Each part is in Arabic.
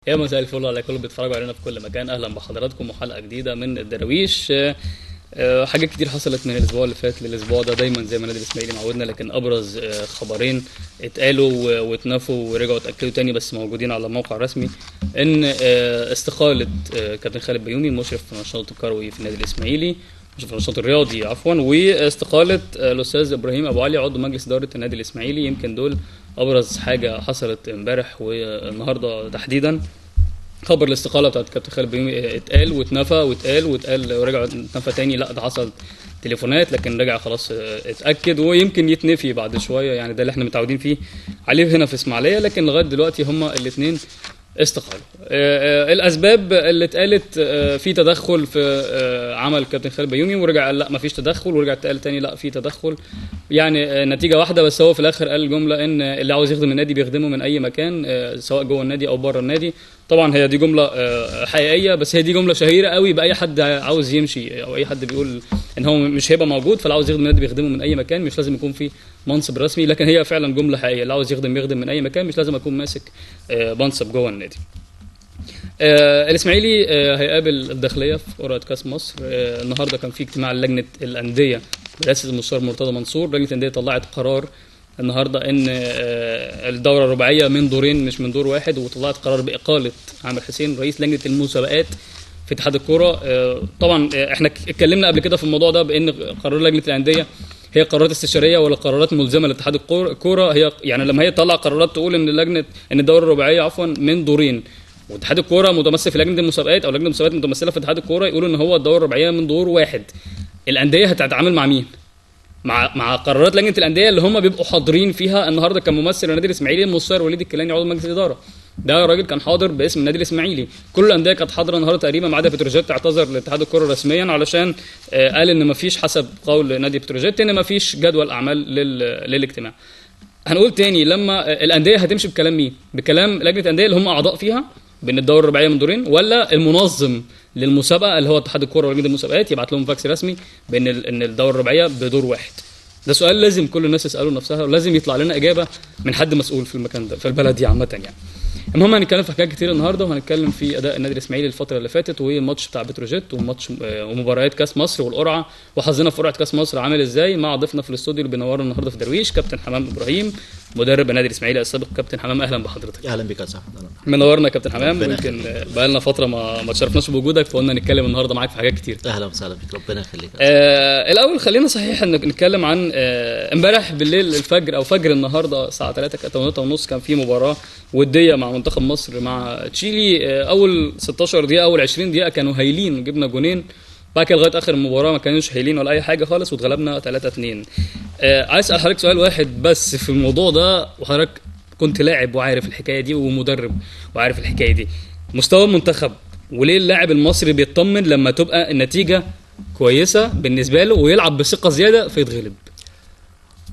يا مساء الفل على كل بيتفرجوا علينا في كل مكان. اهلا بحضراتكم وحلقه جديده من الدراويش. حاجات كتير حصلت من الاسبوع اللي فات للاسبوع ده، دايما زي ما نادي الاسماعيلي معودنا، لكن ابرز خبرين اتقالوا واتنفوا ورجعوا اتاكدوا تاني بس موجودين على الموقع الرسمي، ان استقاله كابتن خالد بيومي المشرف في النشاط الكروي في النادي الاسماعيلي، مشرف النشاط الرياضي عفوا، واستقاله الاستاذ ابراهيم ابو علي عضو مجلس اداره النادي الاسماعيلي. يمكن دول ابرز حاجه حصلت امبارح والنهارده تحديدا. خبر الاستقاله بتاعت كابتن خالد بيومي اتقال واتنفى واتقال ورجع اتنفى تاني، لا ده حصل تليفونات لكن رجع خلاص اتاكد ويمكن يتنفي بعد شويه، يعني ده اللي احنا متعودين فيه عليه هنا في اسماعيليه، لكن لغايه دلوقتي هما الاثنين استقالوا. الاسباب اللي اتقالت في تدخل في عمل كابتن خالد بيومي، ورجع قال لا ما فيش تدخل، ورجع اتقال تاني لا في تدخل، يعني نتيجه واحده بس. هو في الاخر قال جمله ان اللي عاوز يخدم النادي بيخدمه من اي مكان سواء جوه النادي او بره النادي. طبعا هي دي جمله حقيقيه، بس هي دي جمله شهيره قوي باي حد عاوز يمشي او اي حد بيقول ان هو مش هيبقى موجود، فاللي عاوز يخدم النادي بيخدمه من اي مكان، مش لازم يكون في منصب رسمي، لكن هي فعلا جمله حقيقيه. اللي عاوز يخدم من اي مكان، مش لازم اكون ماسك منصب جوه النادي. الاسماعيلي هيقابل الداخليه في قرعه كاس مصر. النهارده كان في اجتماع لجنه الانديه برئاسه المستشار مرتضى منصور. لجنه الانديه طلعت قرار النهارده ان الدوره الرباعيه من دورين مش من دور واحد، وطلعت قرار باقاله عامر حسين رئيس لجنه المسابقات في اتحاد الكوره. طبعا احنا اتكلمنا قبل كده في الموضوع ده بان قرار لجنه الانديه هي قرارات استشاريه ولا قرارات ملزمه لاتحاد الكوره. هي يعني لما هي تطلع قرارات تقول ان الدوره الرباعيه عفوا من دورين، واتحاد الكوره متمثل في لجنه المسابقات او لجنه المسابقات متمثله في اتحاد الكوره يقولوا ان هو الدوره الرباعيه من دور واحد، الانديه هتتعامل مع مين؟ مع قرارات لجنه الانديه اللي هم بيبقوا حاضرين فيها. النهارده كان ممثل النادي الاسماعيلي المستشار وليد الكيلاني عضو مجلس الاداره، ده راجل كان حاضر باسم النادي الاسماعيلي. كل الانديه كانت حاضره النهارده تقريبا ما عدا بتروجيت، اعتذر لاتحاد الكوره رسميا علشان قال ان ما فيش حسب قول نادي بتروجيت ان ما فيش جدول اعمال للاجتماع. هنقول تاني، لما الانديه هتمشي بكلام مين؟ بكلام لجنه الانديه اللي هم اعضاء فيها بين الدوره الرباعيه من دورين، ولا المنظم للمسابقه اللي هو اتحاد الكوره ولجنه المسابقات يبعت لهم فاكس رسمي بان ان الدوره الرباعيه بدور واحد؟ ده سؤال لازم كل الناس يسالوا نفسها، ولازم يطلع لنا اجابه من حد مسؤول في المكان ده في البلد دي عامه يعني. المهم هنتكلم في حاجات كتير النهارده، وهنتكلم في اداء النادي الاسماعيلي الفتره اللي فاتت، والماتش بتاع بتروجيت، وماتش ومباريات كاس مصر والقرعه، وحظنا في قرعه كاس مصر عامل ازاي، مع ضيفنا في الاستوديو اللي بينورنا النهارده في درويش كابتن حمام ابراهيم مدرب النادي الاسماعيلي السابق. كابتن حمام اهلا بحضرتك. اهلا بك يا صاحبي. منورنا يا كابتن حمام، ويمكن بقى لنا فتره ما تشرفناش بوجودك، فقلنا نتكلم النهارده معاك في حاجات كتير. اهلا وسهلا بك، ربنا يخليك. الاول خلينا صحيح ان نتكلم عن امبارح بالليل الفجر او فجر النهارده الساعه 3:30 كان في مباراه وديه مع منتخب مصر مع تشيلي. اول 16 دقيقه اول 20 دقيقه كانوا هايلين، جبنا جونين، بعد كده لغايه اخر المباراه ما كانوش هايلين ولا اي حاجه خالص، واتغلبنا 3-2. عايز اسال حضرتك سؤال واحد بس في الموضوع ده، وحضرتك كنت لاعب وعارف الحكايه دي ومدرب وعارف الحكايه دي، مستوى المنتخب وليه اللاعب المصري بيطمن لما تبقى النتيجه كويسه بالنسبه له ويلعب بثقه زياده فيتغلب؟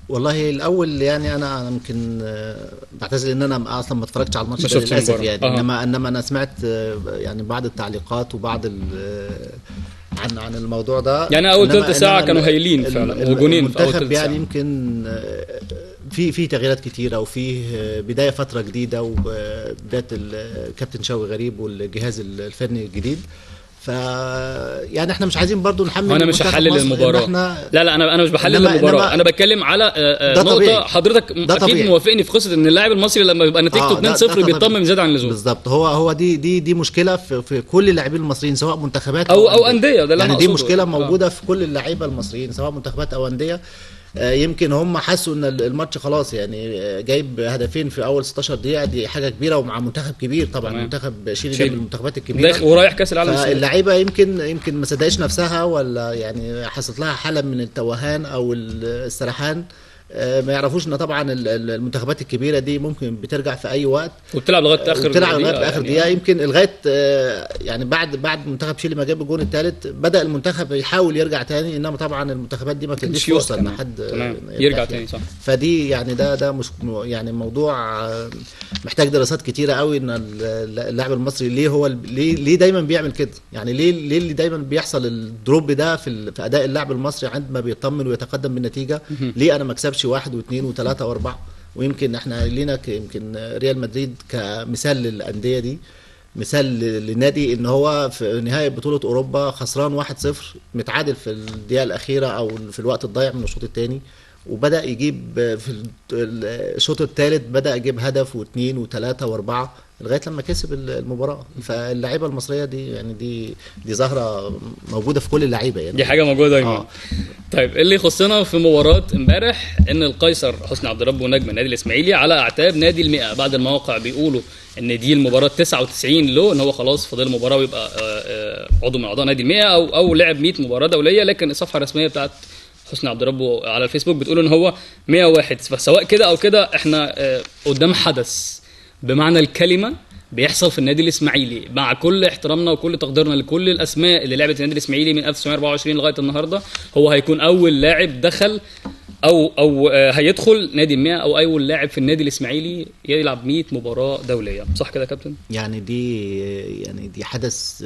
والله الاول يعني انا يمكن بعتذر ان انا اصلا ما اتفرجتش على الماتش ده للاسف يعني. انما انا سمعت يعني بعض التعليقات وبعض عن الموضوع ده، يعني اول ثلث ساعه كانوا هايلين فعلا وجونين في اول ثلث ساعه. يعني يمكن في تغييرات كتيره، وفي بدايه فتره جديده، وبدايه الكابتن شوقي غريب والجهاز الفني الجديد. يعني احنا مش عايزين برضو نحمل. انا مش هحلل المباراه، لا انا مش بحلل المباراه، انا بتكلم على نقطه طبيعي. حضرتك اكيد موافقني في قصه ان اللاعب المصري لما يبقى نتيجته 2-0 بيطمن زياده عن اللزوم. بالظبط، هو دي مشكله في كل اللاعبين المصريين سواء منتخبات او انديه، ده اللي يعني دي مشكله موجوده في كل اللعيبه المصريين سواء منتخبات او انديه. يمكن هم حسوا ان الماتش خلاص يعني جايب هدفين في اول 16 دقيقه، دي حاجه كبيره ومع منتخب كبير طبعا. منتخب شيلي من المنتخبات الكبيره ورايح كاس العالم. اللعيبه يمكن ما صدقش نفسها، ولا يعني حصلت لها حاله من التوهان او السرحان. ما يعرفوش ان طبعا المنتخبات الكبيره دي ممكن بترجع في اي وقت وبتلعب لغايه اخر دقيقه يعني. يمكن لغايه يعني بعد منتخب شيلي ما جاب الجون الثالث بدا المنتخب يحاول يرجع تاني، انما طبعا المنتخبات دي ما بتديش فرصه ان حد يرجع تاني صح. فدي يعني ده مش يعني موضوع محتاج دراسات كتيره قوي، ان اللاعب المصري ليه دايما بيعمل كده، يعني ليه اللي دايما بيحصل الدروب ده في اداء اللاعب المصري عندما بيطمن ويتقدم بالنتيجه. ليه انا ما اكسبش 1 و2 و3 و4؟ ويمكن احنا لينا يمكن ريال مدريد كمثال للانديه دي مثال للنادي ان هو في نهايه بطوله اوروبا خسران 1-0 متعادل في الدقيقه الاخيره او في الوقت الضايع من الشوط الثاني، وبدا يجيب في الشوط الثالث بدا يجيب هدف واثنين وثلاثه واربعه لغايه لما كسب المباراه. فاللعيبه المصريه دي يعني دي ظاهره موجوده في كل اللعيبه يعني، دي حاجه موجوده دايما. طيب اللي يخصنا في مباراه امبارح ان القيصر حسني عبد ربه نجم النادي الاسماعيلي على اعتاب نادي المئة، بعد المواقع بيقولوا ان دي المباراه 99 له، ان هو خلاص فاضل مباراه ويبقى عضو من اعضاء نادي المئة او لعب 100 مباراه دوليه، لكن الصفحه الرسميه بتاعت حسني عبد ربه على الفيسبوك بتقول ان هو 101. فسواء كده او كده احنا قدام حدث بمعنى الكلمه بيحصل في النادي الاسماعيلي، مع كل احترامنا وكل تقديرنا لكل الاسماء اللي لعبت النادي الاسماعيلي من 1924 لغايه النهارده. هو هيكون اول لاعب دخل او هيدخل نادي المئة او اول لاعب في النادي الاسماعيلي يلعب 100 مباراه دوليه، صح كده يا كابتن؟ يعني دي حدث.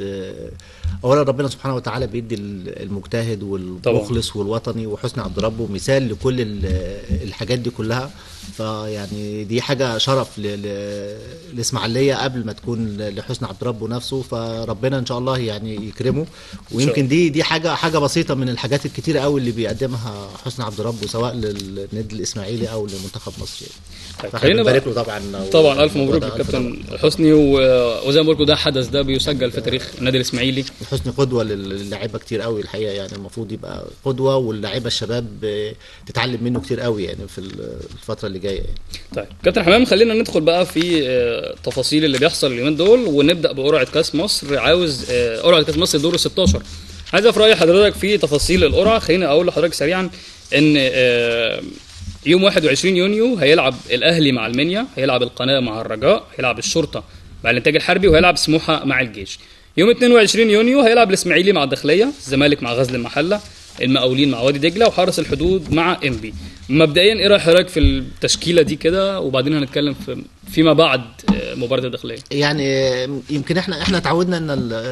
اولا ربنا سبحانه وتعالى بيدي المجتهد والمخلص والوطني، وحسني عبد ربه مثال لكل الحاجات دي كلها. فيعني دي حاجه شرف للاسماعيليه قبل ما تكون لحسني عبد ربه نفسه، فربنا ان شاء الله يعني يكرمه. ويمكن دي حاجه بسيطه من الحاجات الكتيره قوي اللي بيقدمها حسني عبد ربه سواء للنادي الاسماعيلي او لمنتخب مصر. طيب خلينا نبارك له طبعا الف مبروك للكابتن حسني، وزي ما بقول لكم ده حدث ده بيسجل في تاريخ النادي الاسماعيلي. حسني قدوه للاعيبه كتير قوي الحقيقه، يعني المفروض يبقى قدوه، واللاعيبه الشباب تتعلم منه كتير قوي يعني في الفتره اللي جايه يعني. طيب كابتن حمام خلينا ندخل بقى في تفاصيل اللي بيحصل اليومين دول، ونبدا بقرعه كاس مصر. عاوز قرعه كاس مصر دور ال16، عايز اعرف راي حضرتك في تفاصيل القرعه. خليني اقول لحضرتك سريعا ان يوم 21 يونيو هيلعب الاهلي مع المنيا، هيلعب القناه مع الرجاء، هيلعب الشرطه مع الانتاج الحربي، وهيلعب سموحه مع الجيش. يوم 22 يونيو هيلعب الاسماعيلي مع الداخليه، الزمالك مع غزل المحله، المقاولين مع وادي دجله، وحرس الحدود مع انبي. مبدئيا ايه راي حضرتك في التشكيله دي كده، وبعدين هنتكلم فيما بعد مباراه الداخليه. يعني يمكن احنا اتعودنا ان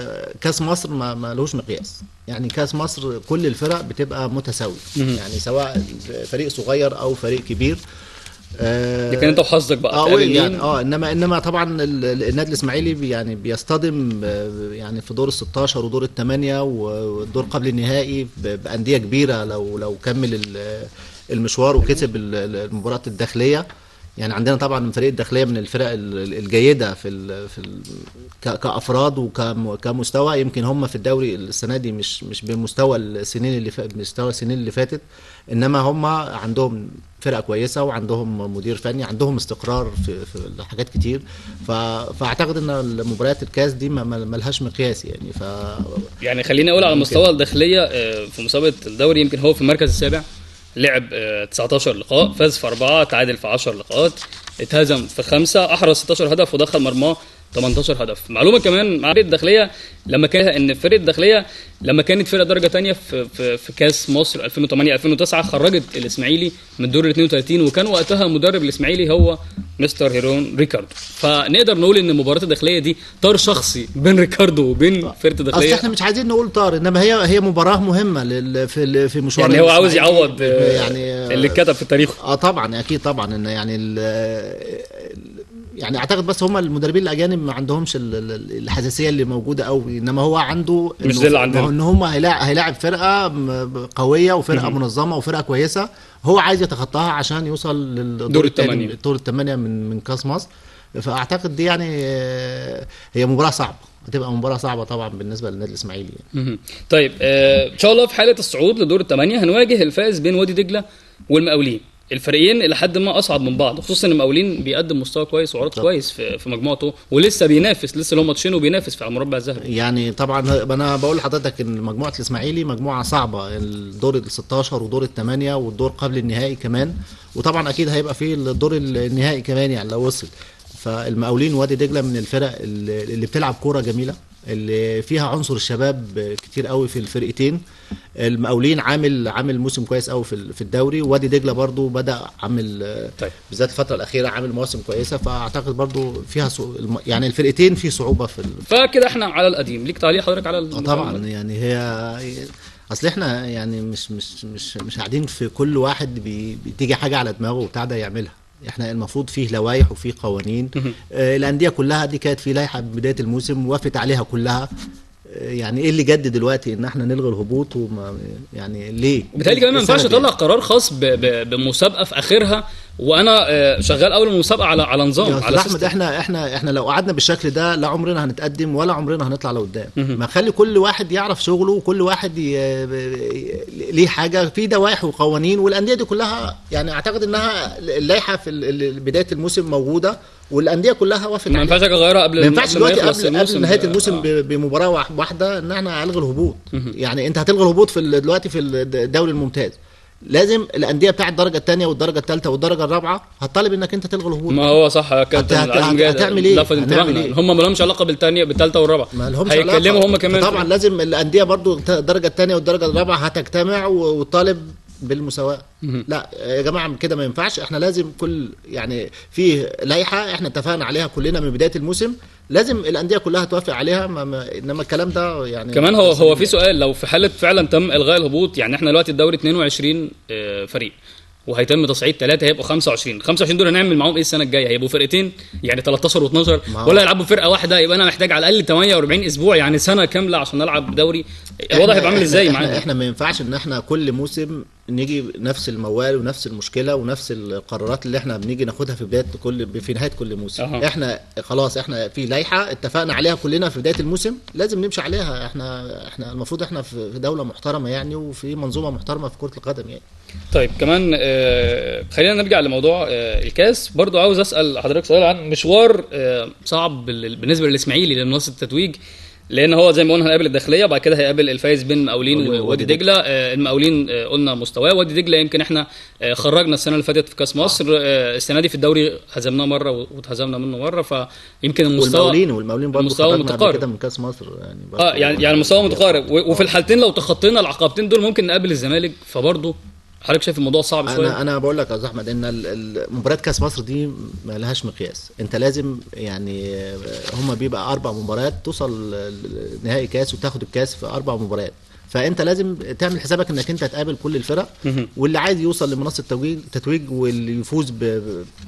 كاس مصر ما لهوش مقياس، يعني كاس مصر كل الفرق بتبقى متساويه، يعني سواء فريق صغير او فريق كبير. لكن انت وحظك بقى يعني انما طبعا النادي الاسماعيلي يعني بيصطدم يعني في دور ال16 ودور الثمانيه والدور قبل النهائي بانديه كبيره لو كمل المشوار وكسب المباراه الداخليه. يعني عندنا طبعا فريق الداخليه من الفرق الجيده كافراد وكمستوى. يمكن هم في الدوري السنه دي مش بمستوى السنين اللي فاتت، انما هم عندهم فرقه كويسه وعندهم مدير فني، عندهم استقرار في حاجات كتير. فاعتقد ان مباريات الكاس دي ما لهاش مقياس يعني. يعني خليني اقول على مستوى الداخليه في مسابقه الدوري، يمكن هو في المركز السابع، لعب 19 لقاء، فاز في 4، تعادل في 10 لقاءات، اتهزم في 5، احرز 16 هدف ودخل مرماه 18 هدف. معلومه كمان مع فرقه الداخليه لما كان ان فرقه الداخليه لما كانت فرقه درجه ثانيه في كاس مصر 2008 2009 خرجت الاسماعيلي من دور ال 32، وكان وقتها مدرب الاسماعيلي هو مستر هيرون ريكاردو. فنقدر نقول ان مباراه الداخليه دي طار شخصي بين ريكاردو وبين فرقه الداخليه. اصل احنا مش عايزين نقول طار، انما هي مباراه مهمه في مشوار، يعني هو عاوز يعوض يعني اللي اتكتب في تاريخه. طبعا اكيد طبعا، ان يعني اعتقد بس هم المدربين الاجانب ما عندهمش الحساسيه اللي موجوده قوي، انما هو عنده مش زي اللي عندنا ان هم هيلاعب فرقه قويه وفرقه منظمه وفرقه كويسه، هو عايز يتخطاها عشان يوصل للدور الثاني، الدور الثمانيه من كاس مصر. فاعتقد دي يعني هي مباراه صعبه، هتبقى مباراه صعبه طبعا بالنسبه للنادي الاسماعيلي يعني. طيب ان شاء الله في حاله الصعود لدور الثمانيه هنواجه الفائز بين وادي دجله والمقاولين. الفريقين الى حد ما اصعب من بعض، خصوصا ان المقاولين بيقدم مستوى كويس وعرض كويس في مجموعته، ولسه بينافس، لسه له ماتشين وبينافس في المربع الذهبي. يعني طبعا انا بقول لحضرتك ان مجموعه الاسماعيلي مجموعه صعبه، الدور ال16 ودور الثمانيه والدور قبل النهائي كمان، وطبعا اكيد هيبقى فيه الدور النهائي كمان يعني لو وصل. فالمقاولين وادي دجله من الفرق اللي بتلعب كوره جميله، اللي فيها عنصر الشباب كتير قوي في الفرقتين. المقاولين عامل موسم كويس قوي في الدوري، وادي دجله برضو بدا عامل طيب. بالذات الفتره الاخيره عامل مواسم كويسه. فاعتقد برضو فيها يعني الفرقتين في صعوبه فكده احنا على القديم. ليك تعليق حضرتك على طبعا يعني هي اصل احنا يعني مش قاعدين في كل واحد بتيجي حاجه على دماغه وبتاع ده يعملها. احنا المفروض فيه لوائح وفيه قوانين. الانديه كلها دي كانت في لائحه بدايه الموسم وافت عليها كلها. يعني ايه اللي جد دلوقتي ان احنا نلغي الهبوط؟ وما يعني ليه؟ بالتالي كمان ما ينفعش اطلع قرار خاص بمسابقه في اخرها وانا شغال اول المسابقه على نظام، على احمد. احنا لو قعدنا بالشكل ده لا عمرنا هنتقدم ولا عمرنا هنطلع لقدام. ما خلي كل واحد يعرف شغله وكل واحد ليه حاجه في دوائح وقوانين. والانديه دي كلها يعني اعتقد انها اللائحه في بدايه الموسم موجوده والانديه كلها وافقت. ما ينفعش اغيرها قبل، ما ينفعش دلوقتي قبل نهايه الموسم بمباراه واحده ان احنا الغي الهبوط. يعني انت هتلغي الهبوط دلوقتي في الدوري الممتاز، لازم الانديه بتاعه الدرجه الثانيه والدرجه الثالثه والدرجه الرابعه هتطالب انك انت تلغي الهبوط. ما هو صح يا كابتن، هتعمل ايه؟ هم ما لهمش علاقه بالثانيه بالثالثه والرابعه، هيتكلموا هم كمان. طبعا لازم الانديه برضو الدرجه الثانيه والدرجه الرابعه هتجتمع وتطالب بالمساواه. لا يا جماعه كده ما ينفعش. احنا لازم كل يعني في لائحه احنا اتفقنا عليها كلنا من بدايه الموسم، لازم الانديه كلها توافق عليها. انما الكلام ده يعني كمان هو في سؤال، لو في حاله فعلا تم الغاء الهبوط، يعني احنا دلوقتي الدوري 22 فريق وهيتم تصعيد 3 هيبقوا 25 دول هنعمل معاهم ايه السنه الجايه؟ هيبقوا فرقتين يعني 13 و12 ولا يلعبوا فرقه واحده؟ يبقى انا محتاج على الاقل 48 اسبوع يعني سنه كامله عشان العب دوري. الوضع هيبقى عامل ازاي معانا؟ احنا ما ينفعش ان احنا كل موسم نيجي نفس الموال ونفس المشكله ونفس القرارات اللي احنا بنيجي ناخدها في نهايه كل موسم. احنا خلاص احنا في لائحه اتفقنا عليها كلنا في بدايه الموسم لازم نمشي عليها. احنا المفروض احنا في دوله محترمه يعني وفي منظومه محترمه في كره القدم يعني. طيب كمان خلينا نرجع لموضوع الكاس. برضو عاوز اسال حضرتك سؤال عن مشوار صعب بالنسبه للاسماعيلي لمنصه التتويج، لان هو زي ما قلنا هيقابل الداخليه وبعد كده هيقابل الفايز بين المقاولين ووادي دجله. المقاولين قلنا مستواه، وادي دجله يمكن احنا خرجنا السنه اللي فاتت في كاس مصر، السنه دي في الدوري هزمناه مره واتهزمنا منه مره، فيمكن المستوى والمقاولين برضه مستوى متقارب كده من كاس مصر يعني يعني مستوى متقارب. وفي الحالتين لو تخطينا العقبتين دول ممكن نقابل الزمالك. فبرضه حضرتك شايف الموضوع صعب شويه؟ انا بقول لك يا استاذ احمد ان مباريات كاس مصر دي ما لهاش مقياس. انت لازم يعني هم بيبقى 4 مباريات توصل نهائي كاس وتاخد الكاس في 4 مباريات، فانت لازم تعمل حسابك انك انت تقابل كل الفرق، واللي عايز يوصل لمنصه التتويج واللي يفوز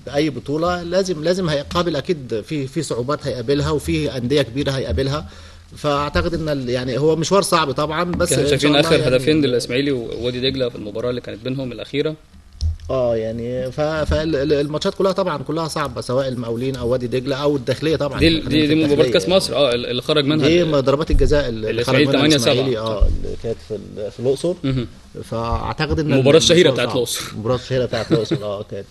باي بطوله لازم هيقابل اكيد في صعوبات هيقابلها وفي انديه كبيره هيقابلها. فاعتقد ان يعني هو مشوار صعب طبعا، بس شايفين اخر يعني هدفين للاسماعيلي ووادي دجله في المباراه اللي كانت بينهم الاخيره يعني فالماتشات كلها طبعا كلها صعبه، سواء المقاولين او وادي دجله او الداخليه طبعا. دي مباراه كاس مصر اللي خرج منها دي ضربات الجزاء اللي خرج منها الاسماعيلي اللي كانت في الاقصر. فاعتقد ان المباراه الشهيره بتاعت الاقصر، كانت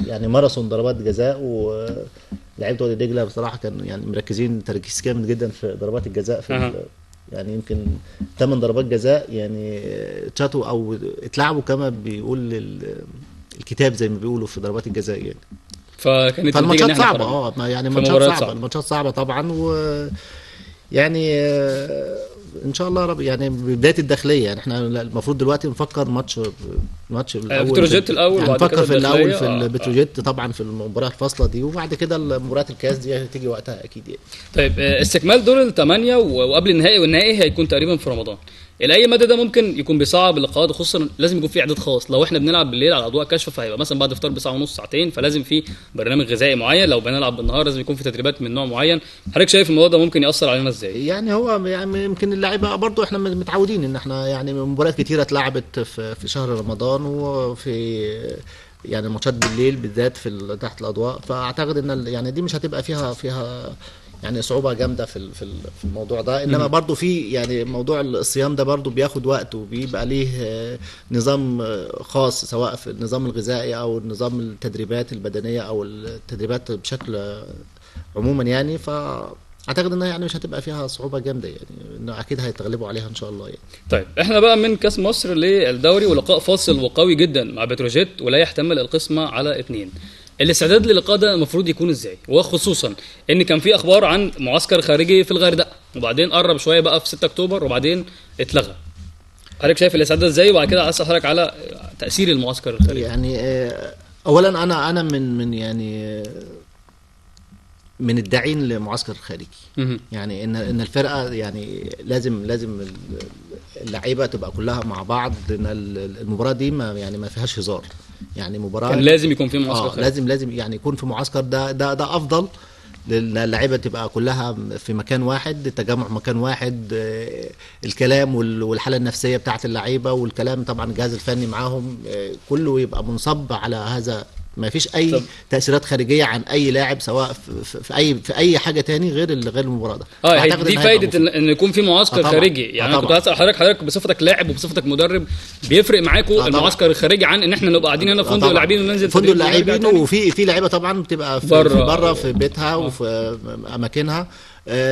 يعني ماراثون ضربات جزاء، ولاعيبه وادي دجله بصراحه كانوا يعني مركزين تركيز جامد جدا في ضربات الجزاء في يعني يمكن 8 ضربات جزاء يعني تشاتوا او اتلعبوا كما بيقول الكتاب زي ما بيقولوا في ضربات الجزاء يعني. فالماتشات صعبه يعني الماتشات صعبه طبعا. و يعني ان شاء الله رب يعني بدايه الداخليه يعني احنا المفروض دلوقتي نفكر ماتش الاول بتروجيت الاول يعني نفكر في الاول في البتروجيت طبعا في المباراه الفاصله دي، وبعد كده مباراه الكاس دي هتيجي وقتها اكيد يعني. طيب استكمال دور ال8 وقبل النهائي، والنهائي هيكون تقريبا في رمضان. الى اي مدى ده ممكن يكون بيصعب اللقاءات، خصوصا لازم يكون في اعداد خاص؟ لو احنا بنلعب بالليل على اضواء كاشفه فهيبقى مثلا بعد الفطار بساعه ونص ساعتين، فلازم في برنامج غذائي معين. لو بنلعب بالنهار لازم يكون في تدريبات من نوع معين. حضرتك شايف الموضوع ده ممكن ياثر علينا ازاي؟ يعني هو يعني يمكن اللعيبه برضو احنا متعودين ان احنا يعني مباريات كتيره اتلعبت في شهر رمضان وفي يعني ماتشات بالليل بالذات تحت الاضواء، فاعتقد ان يعني دي مش هتبقى فيها يعني صعوبة جامدة في الموضوع ده. انما برضو في يعني موضوع الصيام ده برضو بياخد وقت وبيبقى ليه نظام خاص، سواء في النظام الغذائي او نظام التدريبات البدنية او التدريبات بشكل عموما يعني. فاعتقد انها يعني مش هتبقى فيها صعوبة جامدة يعني، انه اكيد هيتغلبوا عليها ان شاء الله يعني. طيب احنا بقى من كاس مصر للدوري، ولقاء فاصل وقوي جدا مع بتروجيت ولا يحتمل القسمة على 2. الاستعداد للقاء ده المفروض يكون ازاي؟ وخصوصا ان كان في اخبار عن معسكر خارجي في الغردقه وبعدين قرب شويه بقى في 6 اكتوبر وبعدين اتلغى. حضرتك شايف الاستعداد ازاي؟ وبعد كده عايز اسالك على تاثير المعسكر الخارجي. يعني اولا انا من يعني من الداعين لمعسكر خارجي. يعني ان الفرقه يعني لازم اللعيبه تبقى كلها مع بعض، ان المباراه دي ما فيهاش هزار. يعني مباراه كان لازم يكون في معسكر خارجي. لازم يعني يكون في معسكر، ده افضل للعيبه، تبقى كلها في مكان واحد، التجمع مكان واحد، الكلام والحاله النفسيه بتاعت اللعيبه والكلام طبعا الجهاز الفني معاهم، كله يبقى منصب على هذا، ما فيش اي تاثيرات خارجيه عن اي لاعب، سواء في اي حاجه تاني غير المباراه ده. دي فايده ان يكون في معسكر خارجي. يعني انا كنت هسال حضرتك بصفتك لاعب وبصفتك مدرب، بيفرق معاكم المعسكر الخارجي عن ان احنا نبقى قاعدين هنا في فندق اللاعبين وننزل فندق اللاعبين، وفي لعيبه طبعا بتبقى في بره في بيتها وفي اماكنها،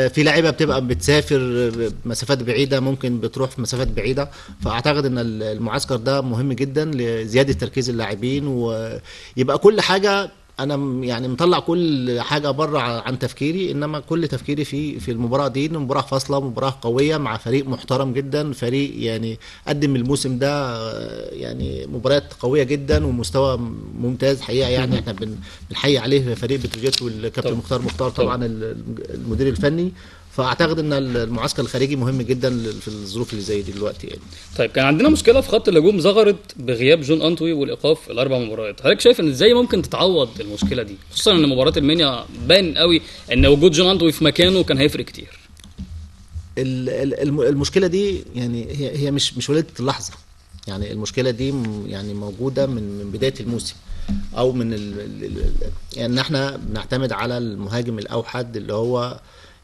في لعيبه بتبقى بتسافر مسافات بعيده، ممكن بتروح في مسافات بعيده. فاعتقد ان المعسكر ده مهم جدا لزياده تركيز اللاعبين، ويبقى كل حاجه انا يعني مطلع كل حاجه بره عن تفكيري، انما كل تفكيري في المباراه دي، مباراه فاصله، مباراه قويه مع فريق محترم جدا، فريق يعني قدم الموسم ده يعني مباريات قويه جدا ومستوى ممتاز حقيقه. يعني احنا بنحيي عليه فريق بتروجيت والكابتن مختار طبعا المدير الفني. فاعتقد ان المعسكر الخارجي مهم جدا في الظروف اللي زي دي دلوقتي يعني. طيب كان عندنا مشكله في خط الهجوم ظهرت بغياب جون انطوي والايقاف الاربع مباريات، حضرتك شايف ان ازاي ممكن تتعوض المشكله دي، خصوصا ان مباراه المنيا باين قوي ان وجود جون انطوي في مكانه كان هيفرق كتير؟ المشكله دي يعني هي مش وليده اللحظه، يعني المشكله دي يعني موجوده من بدايه الموسم، او من يعني احنا بنعتمد على المهاجم الاوحد اللي هو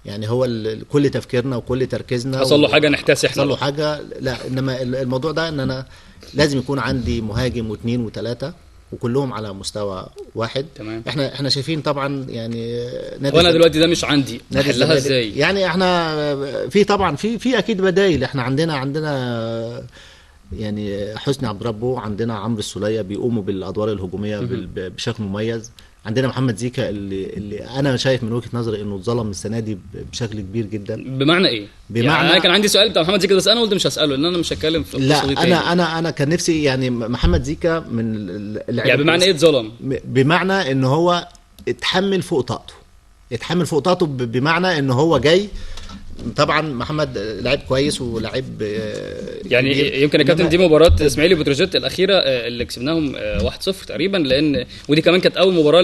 يعني هو كل تفكيرنا وكل تركيزنا. حصل له حاجه نحتاس احنا، حصل له حاجه، لا انما الموضوع ده ان انا لازم يكون عندي مهاجم واثنين وثلاثه وكلهم على مستوى واحد. تمام. احنا شايفين طبعا يعني وانا دلوقتي ده مش عندي، احلها ازاي؟ يعني احنا في طبعا في اكيد بدايل، احنا عندنا يعني حسني عبد ربه، عندنا عمرو السوليه بيقوموا بالادوار الهجوميه بشكل مميز، عندنا محمد زيكا اللي انا شايف من وجهه نظري انه اتظلم السنه دي بشكل كبير جدا. بمعنى ايه؟ يعني انا كان عندي سؤال بتاع محمد زيكا بس انا قلت مش هساله لان انا مش هتكلم في القصه دي تاني. انا كان نفسي يعني محمد زيكا من اللعيبه، يعني بمعنى ايه اتظلم؟ بمعنى ان هو اتحمل فوق طاقته، بمعنى ان هو جاي. طبعا محمد لعيب كويس ولاعيب يعني يمكن يا كابتن دي مباراه اسماعيلي وبتروجيت الاخيره اللي كسبناهم 1-0 تقريبا، لان ودي كمان كانت اول مباراه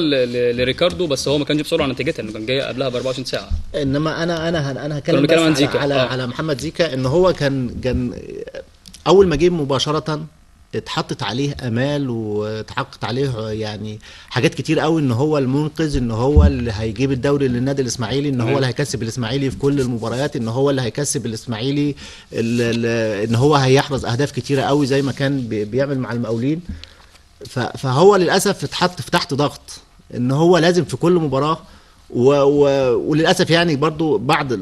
لريكاردو، بس هو ما كانش بسرعه نتيجتها انه كان جاي قبلها ب 24 ساعه. انما انا هتكلم بس على محمد زيكا، ان هو كان اول ما جه مباشره اتحطت عليه امال واتحققت عليه يعني حاجات كتير قوي، ان هو المنقذ، ان هو اللي هيجيب الدوري للنادي الاسماعيلي، ان هو اللي هيكسب الاسماعيلي في كل المباريات، ان هو اللي هيكسب الاسماعيلي، ان هو هيحرز اهداف كتيره قوي زي ما كان بيعمل مع المقاولين. فهو للاسف اتحط في تحت ضغط ان هو لازم في كل مباراه وللاسف يعني برضو بعض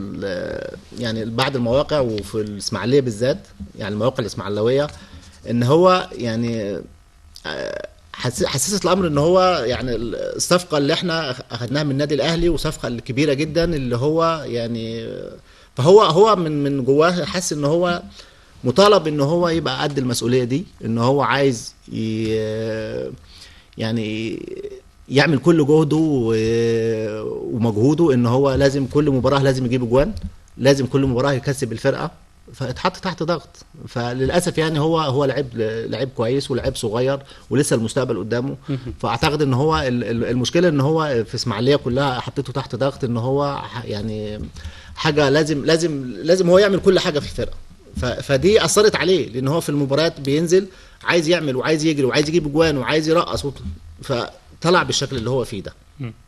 المواقع وفي الاسماعيليه بالذات، يعني المواقع الاسماعيلويه، ان هو يعني حسست الامر ان هو يعني الصفقه اللي احنا اخذناها من النادي الاهلي وصفقه كبيره جدا، اللي هو يعني فهو من جواه حاسس ان هو مطالب ان هو يبقى قد المسؤوليه دي، ان هو عايز يعني يعمل كل جهده ومجهوده، ان هو لازم كل مباراه لازم يجيب اجوان، لازم كل مباراه يكسب الفرقه، فاتحط تحت ضغط. فللاسف يعني هو لعيب كويس ولعيب صغير ولسه المستقبل قدامه. فاعتقد ان هو المشكله ان هو في اسماعيليه كلها حطيته تحت ضغط، ان هو يعني حاجه لازم هو يعمل كل حاجه في الفرقه. فدي اثرت عليه، لان هو في المباريات بينزل عايز يعمل وعايز يجري وعايز يجيب اجوان وعايز يرقص، فطلع بالشكل اللي هو فيه ده.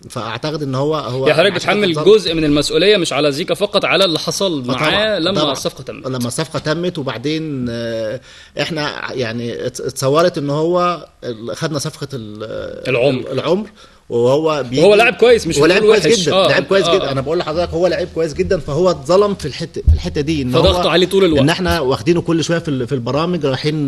فاعتقد ان هو يا حضرتك بتحمل جزء من المسؤوليه مش على زيكا فقط، على اللي حصل معاه لما الصفقه تمت. وبعدين احنا يعني اتصورت ان هو خدنا صفقه العمر وهو لاعب كويس، مش هو لاعب كويس جدا، لاعب كويس جدا. انا بقول لحضرتك هو لاعب كويس جدا، فهو اتظلم في الحته دي، ان فضغطوا عليه طول الوقت، ان احنا واخدينه كل شويه في البرامج، رايحين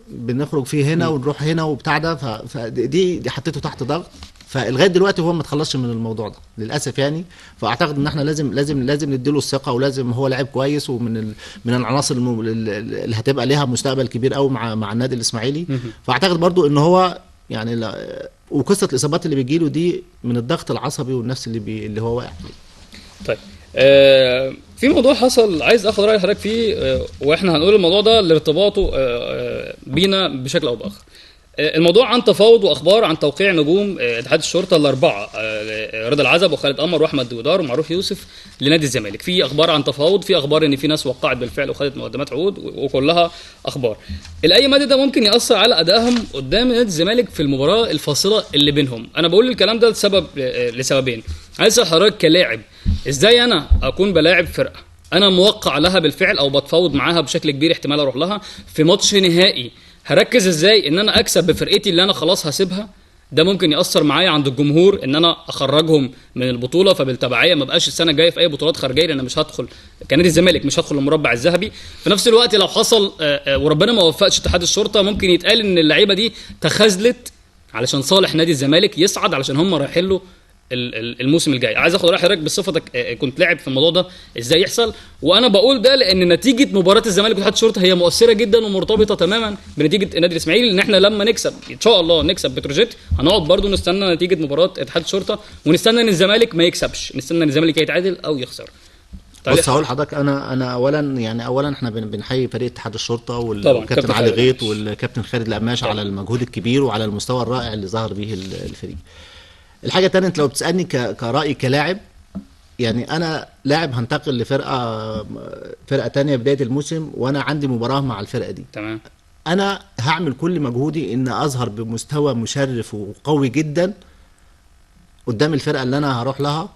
بنخرج فيه هنا ونروح هنا وبتاع ده، فدي حطيته تحت ضغط. فلغايه دلوقتي هو ما تخلصش من الموضوع ده للاسف يعني. فاعتقد ان احنا لازم نديله الثقه، ولازم هو لاعب كويس ومن العناصر اللي هتبقى ليها مستقبل كبير قوي مع النادي الاسماعيلي. فاعتقد برضو ان هو يعني وقصه الاصابات اللي بيجيله دي من الضغط العصبي والنفسي اللي هو واقع فيه. طيب في موضوع حصل عايز اخد راي حضرتك فيه، واحنا هنقول الموضوع ده لارتباطه بينا بشكل او باخر. الموضوع عن تفاوض واخبار عن توقيع نجوم اتحاد الشرطه الاربعه، رضا العزب وخالد قمر واحمد ودار ومعروف يوسف لنادي الزمالك. في اخبار عن تفاوض، في اخبار ان في ناس وقعت بالفعل وخدت مقدمات عقود، وكلها اخبار. الاي مدى ده ممكن ياثر على ادائهم قدام نادي الزمالك في المباراه الفاصله اللي بينهم. انا بقول الكلام ده لسببين. عايز اسال حضرتك كلاعب، ازاي انا اكون بلاعب فرقه انا موقع لها بالفعل او بتفاوض معاها بشكل كبير، احتمال اروح لها في ماتش نهائي، هركز ازاي ان انا اكسب بفرقتي اللي انا خلاص هسيبها؟ ده ممكن ياثر معايا عند الجمهور ان انا اخرجهم من البطوله، فبالتبعيه ما بقاش السنه الجايه في اي بطولات خارجيه، لان مش هدخل كنادي الزمالك، مش هدخل المربع الذهبي. في نفس الوقت لو حصل وربنا ما وفقش اتحاد الشرطه، ممكن يتقال ان اللعيبه دي تخاذلت علشان صالح نادي الزمالك يصعد، علشان هم رايحين له الموسم الجاي. عايز اخد راي حضرتك بصفتك كنت لاعب في الموضوع ده، ازاي يحصل؟ وانا بقول ده لان نتيجه مباراه الزمالك واتحاد الشرطه هي مؤثره جدا ومرتبطه تماما بنتيجه النادي الاسماعيلي، ان احنا لما نكسب ان شاء الله نكسب بتروجيت، هنقعد برضو نستنى نتيجه مباراه اتحاد الشرطه، ونستنى ان الزمالك ما يكسبش، نستنى ان الزمالك يتعادل او يخسر. بص هقول لحضرتك، انا اولا احنا بنحيي فريق اتحاد الشرطه والكابتن علي غيط والكابتن خالد القماش على المجهود الكبير وعلى المستوى الرائع اللي ظهر به الفريق. الحاجه الثانيه، انت لو بتسالني كرأي كلاعب، يعني انا لاعب هنتقل فرقه ثانيه بدايه الموسم، وانا عندي مباراه مع الفرقه دي. تمام. انا هعمل كل مجهودي ان اظهر بمستوى مشرف وقوي جدا قدام الفرقه اللي انا هروح لها،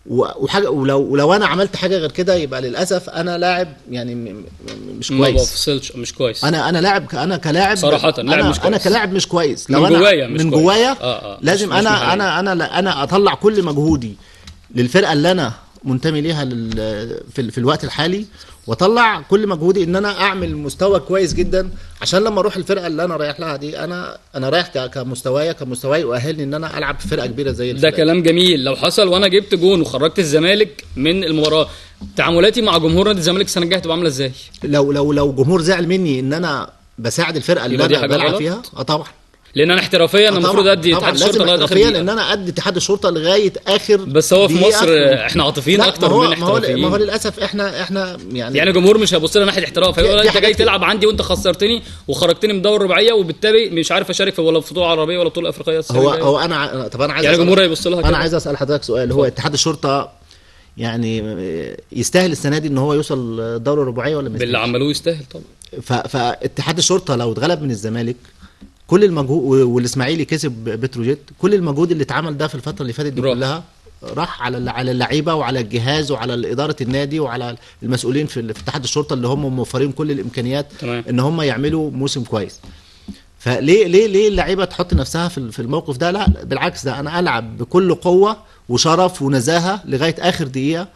وحاجه ولو انا عملت حاجه غير كده يبقى للاسف انا لاعب يعني مش كويس، ما بفصلش، مش كويس. انا لاعب، انا كلاعب صراحه لاعب مش كويس. انا كلاعب مش كويس، لو من جوايا لازم انا اطلع كل مجهودي للفرقه اللي انا منتمي ليها في الوقت الحالي، واطلع كل مجهودي ان انا اعمل مستوى كويس جدا، عشان لما اروح الفرقه اللي انا رايح لها دي انا رايح كمستواي يؤهلني ان انا العب في فرقه كبيره زي الفرقة. ده كلام جميل. لو حصل وانا جبت جون وخرجت الزمالك من المباراه، تعاملاتي مع جمهور نادي الزمالك السنه الجايه هتبقى عامله ازاي؟ لو جمهور زعل مني ان انا بساعد الفرقه اللي انا بلعب فيها، طبعا، لان انا احترافيا المفروض ادي اتحاد الشرطه لغايه اخر دقيقه، لان انا ادي اتحاد الشرطه لغايه اخر. بس هو في مصر احنا عاطفيين اكتر من احترافيين. ما هو للاسف احنا يعني الجمهور مش هيبص لنا ناحيه الاحتراف، هيقول انت جاي تلعب عندي وانت خسرتني وخرجتني من دوري رباعيه، وبالتالي مش عارف اشارك في ولا بطوله عربيه ولا بطوله افريقيه. هو انا طب انا عايز يعني الجمهور هيبص لها كده. انا عايز اسال حضرتك سؤال، هو اتحاد الشرطه يعني يستاهل السنه دي ان هو يوصل دوري رباعيه ولا مش؟ باللي عملوه يستاهل طبعا. فاتحاد الشرطه لو اتغلب من الزمالك، كل المجهود، والاسماعيلي كسب بتروجيت، كل المجهود اللي اتعمل ده في الفتره اللي فاتت دي كلها راح على اللعيبه وعلى الجهاز وعلى اداره النادي وعلى المسؤولين في اتحاد الشرطه اللي هم موفرين كل الامكانيات ان هم يعملوا موسم كويس. فليه اللعيبه تحط نفسها في الموقف ده؟ لا بالعكس، ده انا العب بكل قوه وشرف ونزاهه لغايه اخر دقيقه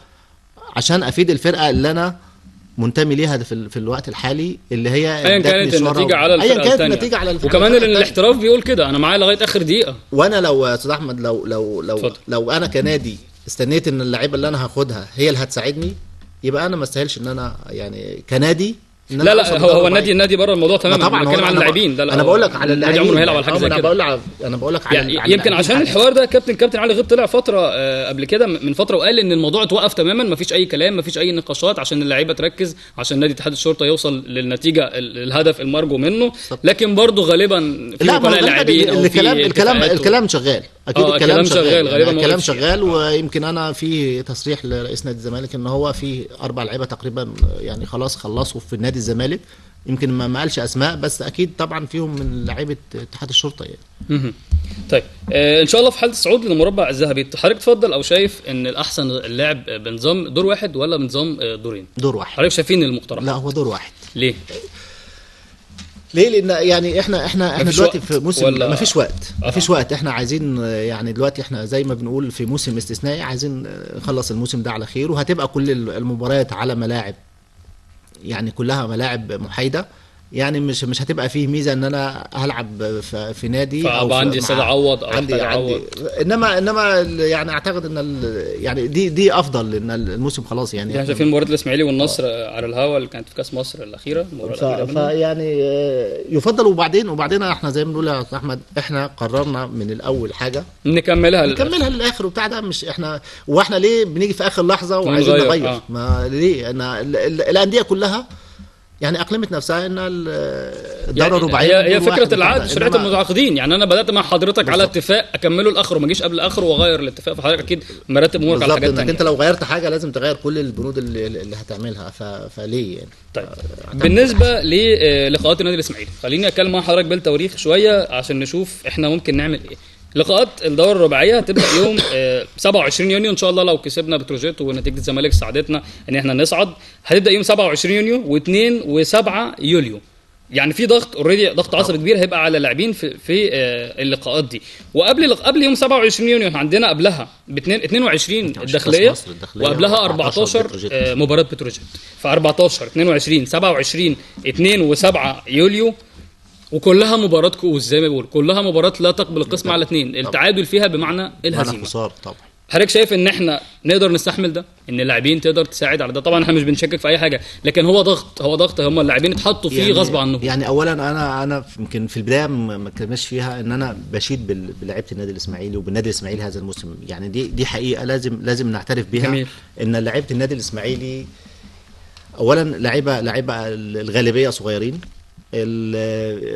عشان افيد الفرقه اللي انا منتمي ليها في الوقت الحالي، اللي هي ايا كانت النتيجه على الفرقه الثانيه، وكمان الاحتراف بيقول كده انا معايا لغايه اخر دقيقه. وانا لو استاذ احمد لو انا كنادي استنيت ان اللعيبه اللي انا هاخدها هي اللي هتساعدني، يبقى انا ما استاهلش ان انا يعني كنادي لا هو النادي بره الموضوع تماما. انا بتكلم عن اللاعبين. انا بقول لك على اللاعبين، عمره هيلعب على حاجه زي كده. انا بقول لك على يمكن عشان الحوار ده كابتن علي غيط طلع فتره قبل كده من فتره وقال ان الموضوع اتوقف تماما، مفيش اي كلام، مفيش اي نقاشات، عشان اللعيبه تركز، عشان نادي اتحاد الشرطه يوصل للنتيجه الهدف المرجو منه. لكن برضه غالبا في وكلاء لاعبين او الكلام شغال اكيد. الكلام شغال غالبا، الكلام شغال. ويمكن انا في تصريح لرئيس نادي الزمالك ان هو في 4 لعيبه تقريبا يعني خلاص خلصوا في نادي الزمالك، يمكن ما قالش اسماء، بس اكيد طبعا فيهم من لعيبه اتحاد الشرطه يعني. طيب ان شاء الله في حاله الصعود للمربع الذهبي، حضرتك تفضل او شايف ان الاحسن اللعب بنظام دور واحد ولا بنظام دورين؟ دور واحد. حضرتك شايفين المقترح؟ لا هو دور واحد. ليه؟ لان يعني احنا دلوقتي في موسم مفيش وقت. احنا عايزين يعني دلوقتي احنا زي ما بنقول في موسم استثنائي، عايزين نخلص الموسم ده على خير، وهتبقى كل المباريات على ملاعب يعني كلها ملاعب محايده، يعني مش هتبقى فيه ميزه ان انا هلعب في نادي او عندي استاد اعوض او عندي انما يعني اعتقد ان يعني دي افضل، لان الموسم خلاص يعني شايفين مباراه الاسماعيلي والنصر على الهوا اللي كانت في كاس مصر الاخيره، فيعني يفضل. وبعدين احنا زي ما بنقول يا استاذ احمد، احنا قررنا من الاول حاجه نكملها للاخر وبتاع ده، مش واحنا ليه بنيجي في اخر لحظه وعايزين نغير؟ ما ليه؟ انا الانديه كلها يعني اقلمت نفسها ان الدوره يعني الرباعيه هي بدون واحد فكره العقد متابع. شريعه إنما المتعاقدين، يعني انا بدات مع حضرتك على اتفاق اكمله لاخره، ما اجيش قبل اخره واغير الاتفاق، فحضرتك اكيد مرتب امورك على بالظبط حاجات انك تانية. انت لو غيرت حاجه لازم تغير كل البنود اللي هتعملها، فليه يعني. طيب بالنسبه للقاءات النادي الاسماعيلي، خليني اتكلم مع حضرتك بالتواريخ شويه عشان نشوف احنا ممكن نعمل ايه. لقاءات الدوره الرباعيه هتبدا يوم 27 يونيو ان شاء الله، لو كسبنا بتروجيت ونتيجه الزمالك ساعدتنا ان احنا نصعد. هتبدا يوم 27 يونيو و2 و7 يوليو. يعني في ضغط اوريدي، ضغط عصبي كبير هيبقى على اللاعبين في اللقاءات دي. قبل يوم 27 يونيو احنا عندنا قبلها ب 22 الداخليه، وقبلها 14 مباراه بتروجيت. ف 14 22 27 2 و7 يوليو، وكلها مباراه كؤوس زي ما بيقول، كلها مباراه لا تقبل القسم على اثنين، التعادل فيها بمعنى الهزيمه. خساره طبعا. حضرتك شايف ان احنا نقدر نستحمل ده، ان اللاعبين تقدر تساعد على ده؟ طبعا احنا مش بنشكك في اي حاجه، لكن هو ضغط هم اللاعبين اتحطوا فيه يعني غصب عنهم. يعني اولا انا يمكن في البدايه ما اتكلمناش فيها ان انا بشيد بلعيبه النادي الاسماعيلي وبالنادي الاسماعيلي هذا الموسم، يعني دي حقيقه لازم نعترف بها. جميل. ان لعيبه النادي الاسماعيلي اولا لعيبه الغالبيه صغيرين،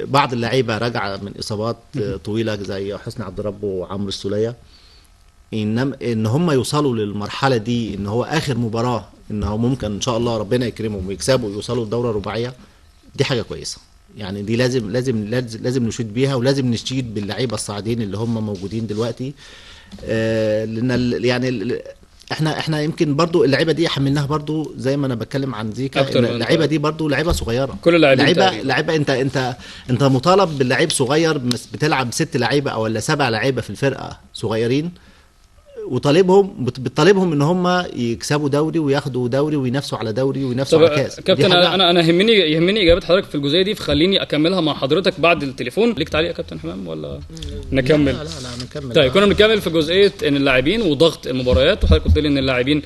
بعض اللعيبه راجعه من اصابات طويله زي حسني عبد رب وعمرو السوليه، ان هم يوصلوا للمرحله دي، ان هو اخر مباراه ان هو ممكن ان شاء الله ربنا يكرمهم ويكسبوا ويوصلوا الدوره الرباعيه، دي حاجه كويسه. يعني دي لازم نشيد بيها، ولازم نشيد باللعيبه الصاعدين اللي هم موجودين دلوقتي. لان يعني احنا يمكن برضو اللعيبه دي حملناها برضو زي ما انا بتكلم عن زيكا، اللعيبه دي برضو لعيبه صغيره، كل لعيبه انت مطالب باللعيب صغير، بتلعب 6 لعيبه او ولا 7 لعيبه في الفرقه صغيرين، بتطالبهم ان هم يكسبوا دوري وياخدوا دوري وينافسوا على دوري وينافسوا على كاس. كابتن انا يهمني اجابه حضرتك في الجزئيه دي، فخليني اكملها مع حضرتك بعد التليفون. ليك تعليق يا كابتن حمام ولا نكمل؟ لا نكمل. طيب كنا بنكمل في جزئيه ان اللاعبين وضغط المباريات، وحضرتك قلت لي ان اللاعبين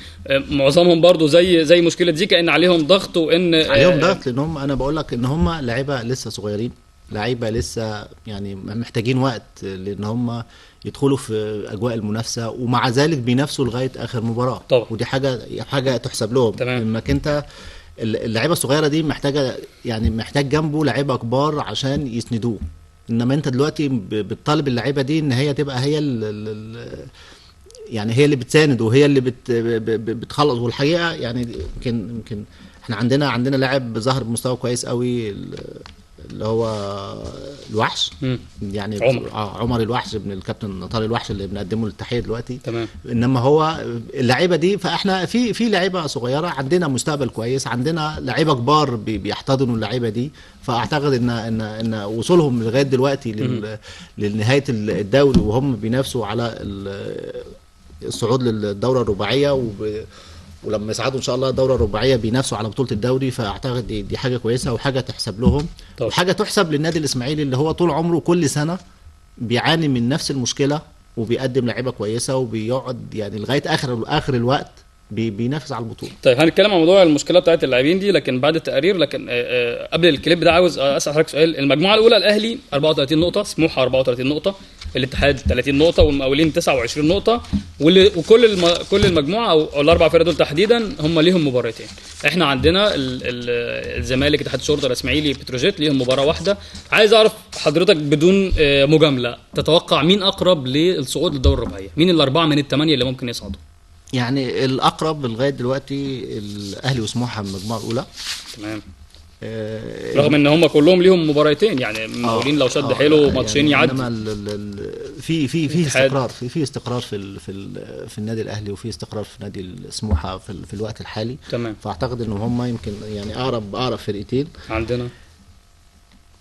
معظمهم برضو زي مشكله زيكا، ان عليهم ضغط، وان عليهم ضغط لان هم، انا بقول لك ان هم لعيبه لسه صغيرين، لعيبه لسه يعني محتاجين وقت لان هم يدخلوا في اجواء المنافسه، ومع ذلك بينافسوا لغايه اخر مباراه طبعا. ودي حاجه تحسب لهم. تمام. انك انت اللعيبه الصغيره دي محتاجه، يعني محتاج جنبه لعيبه كبار عشان يسندوه، انما انت دلوقتي بتطالب اللعيبه دي ان هي تبقى هي يعني هي اللي بتساند وهي اللي بتخلص. والحقيقه يعني يمكن احنا عندنا لاعب ظهر بمستوى كويس قوي اللي هو الوحش، يعني عمر الوحش ابن الكابتن طارق الوحش اللي بنقدمه للتحيه دلوقتي. تمام. انما هو اللعيبه دي، فاحنا في لعيبه صغيره عندنا مستقبل كويس، عندنا لعيبه كبار بيحتضنوا اللعيبه دي، فاعتقد ان وصولهم لغايه دلوقتي لنهايه الدوري وهم بينافسوا على الصعود للدوره الرباعيه، ولما يصعدوا ان شاء الله الدوره الرباعيه بينافسوا على بطوله الدوري، فاعتقد دي حاجه كويسه وحاجه تحسب لهم. طبعا. وحاجه تحسب للنادي الاسماعيلي اللي هو طول عمره كل سنه بيعاني من نفس المشكله، وبيقدم لعيبه كويسه وبيقعد يعني لغايه اخر الوقت بينافس على البطوله. طيب هنتكلم عن موضوع المشكله بتاعت اللاعبين دي لكن بعد التقرير. لكن قبل الكليب ده عاوز اسال حضرتك سؤال. المجموعه الاولى الاهلي 34 نقطه، سموحه 34 نقطه، الاتحاد 30 نقطه، والمقاولين 29 نقطه، كل المجموعه او الاربع فرق دول تحديدا هم ليهم مباراتين. احنا عندنا الزمالك، اتحاد الشرطه، الاسماعيلي، بتروجيت ليهم مباراه واحده. عايز اعرف حضرتك بدون مجامله، تتوقع مين اقرب للصعود للدوري الرباعيه؟ مين الاربعه من الثمانيه اللي ممكن يصعدوا؟ يعني الاقرب لغايه دلوقتي الاهلي وسموحه من المجموعه الاولى. تمام. رغم ان هم كلهم ليهم مباراتين، يعني المقاولين لو شد حيله ماتشين يعدي. انما في استقرار في استقرار في النادي الاهلي، وفي استقرار في نادي سموحه في الوقت الحالي. تمام. فاعتقد ان هم يمكن يعني اقرب فرقتين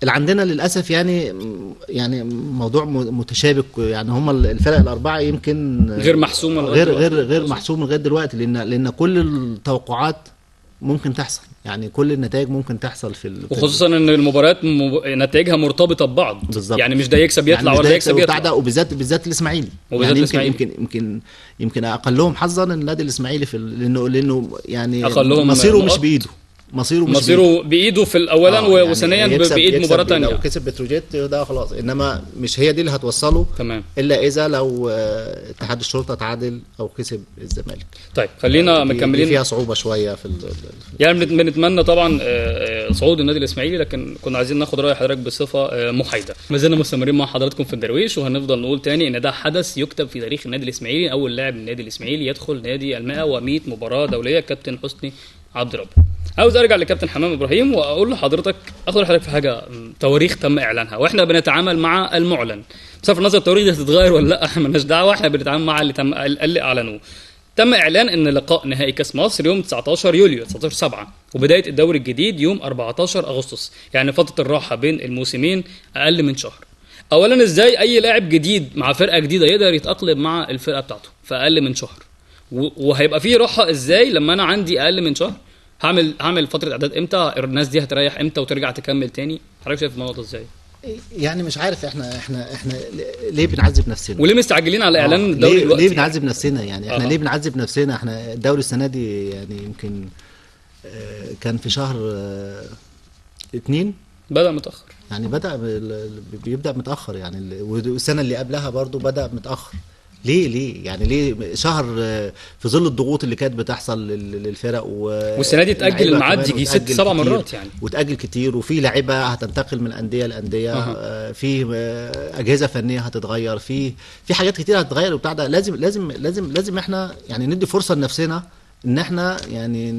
عندنا للاسف. يعني موضوع متشابك، يعني هم الفرق الاربعه يمكن غير محسومه غير محسوم لغايه دلوقتي، لان كل التوقعات ممكن تحصل، يعني كل النتائج ممكن تحصل وخصوصا ان المباريات نتائجها مرتبطه ببعض. بالظبط. يعني مش ده يكسب يطلع يعني ولا ده يكسب يطلع، وبالذات الاسماعيلي. يعني يمكن اقلهم حظا النادي الاسماعيلي لانه يعني مصيره مش بايده. مصيره بايده في الاولا يعني وثانيا يكسب بايد مباراه ثانيه. لو كسب بتروجيت ده خلاص، انما مش هي دي اللي هتوصله. تمام. الا اذا لو اتحاد الشرطه تعادل او كسب الزمالك. طيب خلينا مكملين. فيها صعوبه شويه في يعني بنتمنى طبعا صعود النادي الاسماعيلي، لكن كنا عايزين ناخد راي حضرتك بصفه محايده. ما زلنا مستمرين مع حضراتكم في الدرويش، وهنفضل نقول تاني ان ده حدث يكتب في تاريخ النادي الاسماعيلي. اول لاعب من النادي الاسماعيلي يدخل نادي 100 مباراه دوليه، كابتن حسني عبد رب. عاوز ارجع لكابتن حمام ابراهيم واقول لحضرتك، اخد حضرتك في حاجه، تواريخ تم اعلانها واحنا بنتعامل مع المعلن. بصرف النظر التواريخ دي هتتغير ولا لا احنا مالناش دعوه، احنا بنتعامل مع اللي اعلنوه. تم اعلان ان لقاء نهائي كاس مصر يوم 19 يوليو 19/7، وبدايه الدوري الجديد يوم 14 اغسطس، يعني فتره الراحه بين الموسمين اقل من شهر. اولا ازاي اي لاعب جديد مع فرقه جديده يقدر يتاقلم مع الفرقه بتاعته في اقل من شهر؟ وهيبقى فيه راحه ازاي لما انا عندي اقل من شهر؟ هعمل فتره اعداد امتى؟ الناس دي هتريح امتى وترجع تكمل تاني؟ حضرتك شايف الموضوع ده ازاي؟ يعني مش عارف احنا ليه بنعذب نفسنا؟ وليه مستعجلين على اعلان الدوري دلوقتي؟ ليه بنعذب نفسنا؟ يعني احنا ليه بنعذب نفسنا؟ احنا الدوري السنه دي يعني يمكن كان في شهر 2 بدأ متأخر، يعني بيبدأ متأخر يعني، والسنه اللي قبلها برضو بدأ متأخر. ليه يعني ليه شهر في ظل الضغوط اللي كانت بتحصل للفرق والسنه دي اتأجل الميعاد يجي 6-7 مرات يعني، وتأجل كتير، وفي لاعيبه هتنتقل من انديه لانديه، في اجهزه فنيه هتتغير، في حاجات كتير هتتغير وبتاع ده. لازم احنا يعني ندي فرصه لنفسنا ان احنا يعني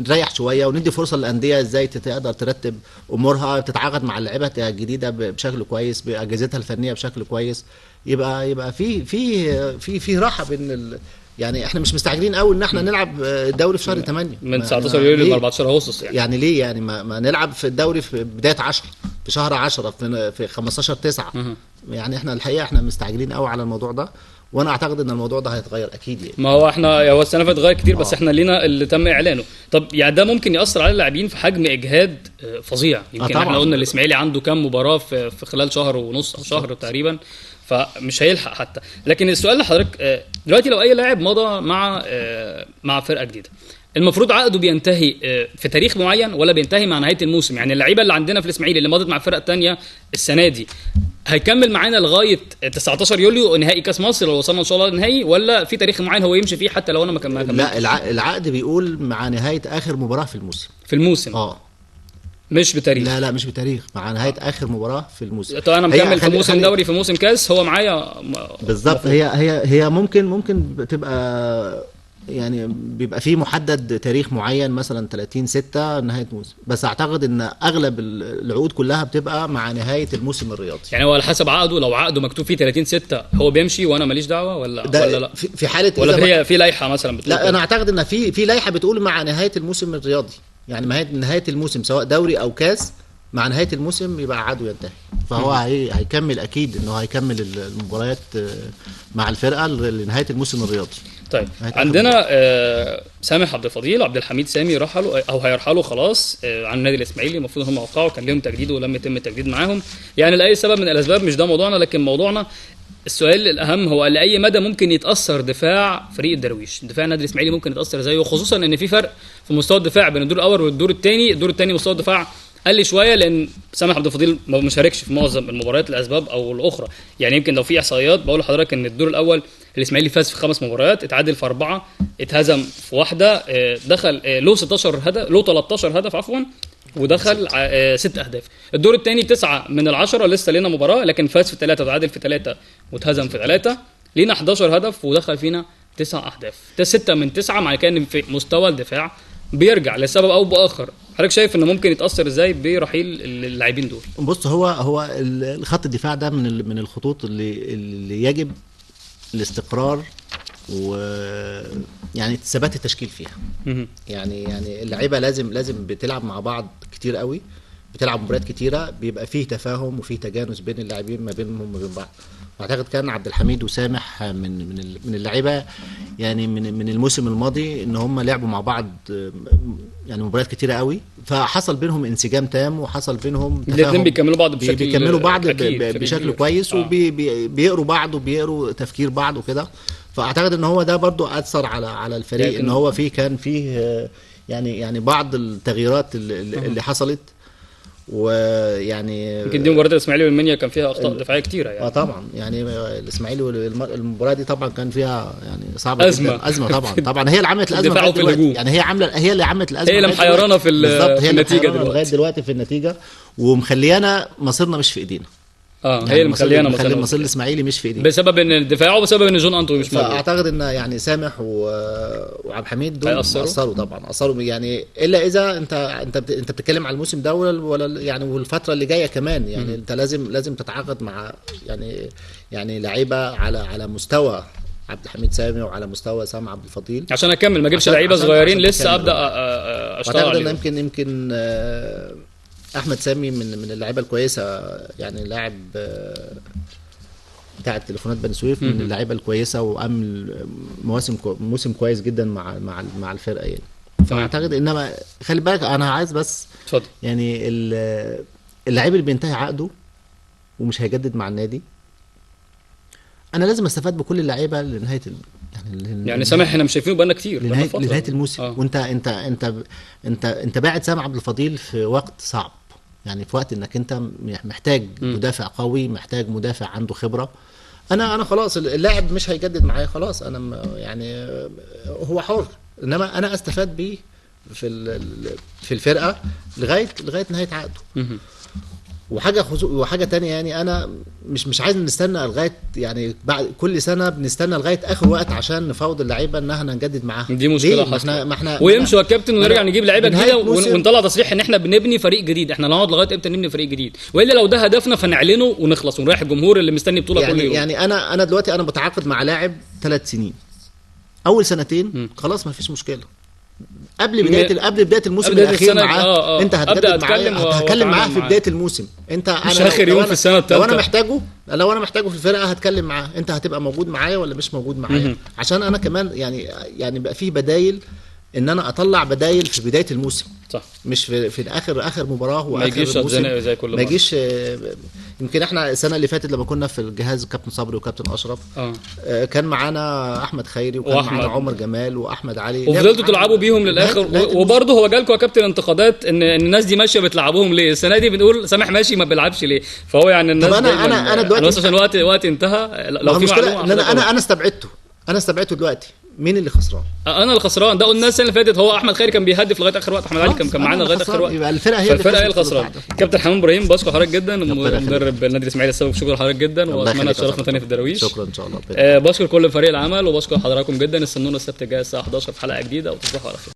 نريح شويه، وندي فرصه للانديه ازاي تقدر ترتب امورها، تتعاقد مع اللعيبه الجديده بشكل كويس باجهزتها الفنيه بشكل كويس، يبقى في راحه بين يعني احنا مش مستعجلين قوي ان احنا نلعب الدوري في شهر 8 من 19 يوليو ل 14 اغسطس يعني ليه يعني ما نلعب في الدوري في بدايه 10 في شهر 10 في 15/9. يعني احنا الحقيقه احنا مستعجلين قوي على الموضوع ده، وانا اعتقد ان الموضوع ده هيتغير اكيد يعني. ما هو هو السنه فاتت اتغير كتير، بس احنا لينا اللي تم اعلانه. طب يعني ده ممكن ياثر على اللاعبين في حجم اجهاد فظيع. يمكن احنا قلنا الاسماعيلي عنده كام مباراه في خلال شهر ونص او شهر تقريبا، فمش هيلحق حتى. لكن السؤال لحضرتك دلوقتي، لو اي لاعب مضى مع فرقه جديده، المفروض عقده بينتهي في تاريخ معين ولا بينتهي مع نهايه الموسم؟ يعني اللعيبه اللي عندنا في الاسماعيلي اللي مضت مع فرق تانية السنه دي هيكمل معانا لغايه 19 يوليو نهائي كاس مصر لو وصلنا ان شاء الله للنهائي، ولا في تاريخ معين هو يمشي فيه حتى لو انا ما كملتش؟ لا، العقد بيقول مع نهايه اخر مباراه في الموسم. مش بتاريخ. لا مش بتاريخ، مع نهايه اخر مباراه في الموسم. طب انا مكمل في موسم دوري، في موسم كاس، هو معايا بالظبط. هي ممكن بتبقى يعني بيبقى فيه محدد تاريخ معين، مثلا 30/6 نهايه موسم، بس اعتقد ان اغلب العقود كلها بتبقى مع نهايه الموسم الرياضي. يعني هو على حسب عقده، لو عقده مكتوب فيه 30/6 هو بيمشي وانا ماليش دعوه ولا لا؟ في حاله ولا هي في لائحه مثلا بتقول؟ لا، انا اعتقد ان في لائحه بتقول مع نهايه الموسم الرياضي، يعني نهايه الموسم سواء دوري او كاس، مع نهايه الموسم يبقى عقده ينتهي. فهو هيكمل اكيد، انه هيكمل المباريات مع الفرقه لنهايه الموسم الرياضي. طيب عندنا سامح عبد الفضيل عبد الحميد سامي رحلوا او هيرحلوا خلاص عن النادي الاسماعيلي. المفروض هم وقعوا، كان لهم تجديد ولم يتم التجديد معاهم يعني لاي سبب من الاسباب. مش ده موضوعنا، لكن موضوعنا السؤال الاهم هو لاي مدى ممكن يتاثر دفاع فريق الدرويش، دفاع النادي الاسماعيلي ممكن يتاثر زيه، خصوصا ان في فرق في مستوى الدفاع بين الدور الاول والدور الثاني. الدور الثاني مستوى الدفاع قل شويه لان سامح عبد الفضيل ما مشاركش في معظم المباريات لاسباب او الاخرى. يعني يمكن لو في احصائيات بقول لحضرتك ان الدور الاول الاسماعيلي فاز في 5 مباريات، اتعادل في 4، اتهزم في 1، دخل له 16 هدف، له 13 هدف عفوا، ودخل 6 اهداف. الدور الثاني 9 من 10، لسه لنا مباراه لكن فاز في 3 وتعادل في 3 واتهزم في 3، لينا 11 هدف ودخل فينا 9 اهداف. ده 6 من 9، معنى كده ان في مستوى الدفاع بيرجع لسبب او باخر. حضرتك شايف انه ممكن يتاثر ازاي برحيل اللاعبين دول؟ بص، هو الخط الدفاع ده من الخطوط اللي يجب الاستقرار ويعني ثبات التشكيل فيها. يعني اللعيبه لازم بتلعب مع بعض كتير قوي، بتلعب مباريات كتيره، بيبقى فيه تفاهم وفيه تجانس بين اللاعبين ما بينهم وما بين بعض. اعتقد كان عبد الحميد وسامح من اللعيبه يعني من الموسم الماضي ان هم لعبوا مع بعض يعني مباريات كتيره قوي، فحصل بينهم انسجام تام وحصل بينهم تفاهم. الاثنين بيكملوا بعض بشكل كويس، وبيقروا بعض وبيقروا تفكير بعض وكده. فاعتقد ان هو ده برضو اثر على الفريق، ان هو كان فيه يعني بعض التغييرات اللي حصلت. ويعني يمكن دي مباراه الاسماعيلي والمنيا كان فيها اخطاء دفاعيه كتيره يعني. طبعا يعني الاسماعيلي المباراه دي طبعا كان فيها يعني صعبه جدا، ازمه طبعا هي اللي عملت الازمه لغايه دلوقتي، يعني هي اللي عملت الازمه، هي اللي محيرانا في النتيجه لغايه دلوقتي في النتيجه، ومخليانا مصيرنا مش في ايدينا. يعني هي اللي مخلينا مصير الاسماعيلي مش في ايدينا بسبب ان الدفاع وبسبب ان جون انطوي مش موجود. فاعتقد ان يعني سامح وعبد الحميد دول اثروا يعني، الا اذا انت بتتكلم على الموسم ده ولا يعني والفتره اللي جايه كمان يعني. انت لازم تتعاقد مع يعني لعيبه على مستوى عبد الحميد سامي وعلى مستوى سام عبد الفضيل، عشان اكمل ما اجيبش لعيبه صغيرين لسه ابدا اشتغل عليهم. اعتقد ان يمكن احمد سامي من اللعيبه الكويسه، يعني لاعب بتاع التليفونات بني سويف، من اللعيبه الكويسه، وعمل موسم كويس جدا مع الفرقه يعني. فاعتقد انما خلي بالك انا عايز بس اتفضل، يعني اللعيب اللي بينتهي عقده ومش هيجدد مع النادي، انا لازم استفاد بكل اللعيبه لنهايه يعني سامح احنا مش شايفينه بقالنا كتير لنهايه الموسم. وانت انت باعت سام عبد الفضيل في وقت صعب، يعني في وقت انك انت محتاج مدافع قوي، محتاج مدافع عنده خبره. انا خلاص اللاعب مش هيجدد معايا، خلاص انا يعني هو حر، انما انا استفاد بيه في الفرقه لغايه نهايه عقده. وحاجه تانية يعني، انا مش عايز نستنى لغايه يعني بعد كل سنه بنستنى لغايه اخر وقت عشان نفاوض اللعيبه ان احنا نجدد معاهم. دي مشكله حصلت. ما احنا ويمشوا الكابتن ونرجع نجيب لعيبه جديده ونطلع تصريح ان احنا بنبني فريق جديد. احنا نقعد لغايه امتى نبني فريق جديد؟ والا لو ده هدفنا فنعلنه ونخلص ونريح الجمهور اللي مستني بطوله يعني كل يوم. يعني انا دلوقتي انا بتعاقد مع لاعب 3 سنين، اول سنتين خلاص ما فيش مشكله، قبل بدايه الموسم الاخير معاه انت هتتكلم معاه في بدايه الموسم. انت مش اخر يوم في السنه الثالثه، لو انا محتاجه في الفرقه هتكلم معاه، انت هتبقى موجود معايا ولا مش موجود معايا، عشان انا كمان يعني بقى فيه بدايل، ان انا اطلع بدايل في بدايه الموسم، صح، مش في اخر مباراه واخر الموسم زي كل ما يجيش. يمكن احنا السنه اللي فاتت لما كنا في الجهاز كابتن صبري وكابتن اشرف كان معانا احمد خيري وكان معانا عمر جمال واحمد علي، وفضلتوا تلعبوا بيهم للاخر. وبرضه هو جالكم يا كابتن انتقادات ان الناس دي ماشيه بتلعبوهم ليه؟ السنه دي بنقول سامح ماشي ما بيلعبش ليه؟ فهو يعني الناس انا دلوقتي بس عشان الوقت انتهى. لو في معلومه انا استبعدته دلوقتي. مين اللي خسران؟ انا اللي خسران. ده قلنا السنه اللي فاتت، هو احمد خيري كان بيهدف لغايه اخر وقت، احمد علي كان معانا لغايه اخر وقت، يبقى الفرقه هي اللي خسران. كابتن حمام ابراهيم بشكر حضرتك جدا، مدرب النادي الاسماعيلي السابق، شكرا لحضرتك جدا، واتمنى تشرفنا ثاني في الدراويش. شكرا ان شاء الله. بشكر كل فريق العمل وبشكر حضراتكم جدا. استنونا السبت الجاي الساعه 11 في حلقه جديده، وتصبحوا على خير.